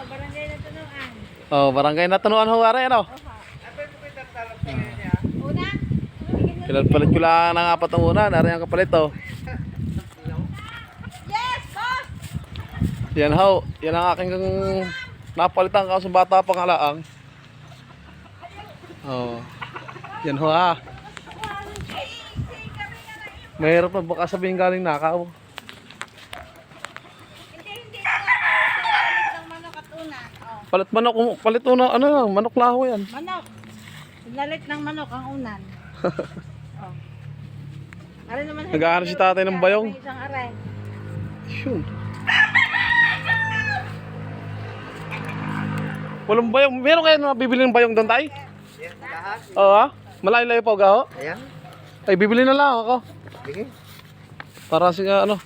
barangay na tunuan. Oh, barangay na tunuan ho, are, ano? Una? Palit ko lang ng apat ang una, nari ang kapalit, oh. Yes, boss! Yan ho, yan ang aking napalitan ka sa bata pang halaang. Oh. Yan ho, ha. Mahirap na baka sabihin galing nakaw. Hindi. Palit ng manok at una. Oh. Palit manok, palit una, ano lang, manok laho yan. Manok. Pinalit ng manok ang unan. Oh. Aray naman. Nag-aaral si tatay ng bayong. May isang aray. Yun. Walang bayong. Meron kayo na bibili ng bayong doon, tay? Oo, ha? Malayo-layo pa gaho? Ayan. Ay, bibili na lang ako. Sige. Para siya, ano,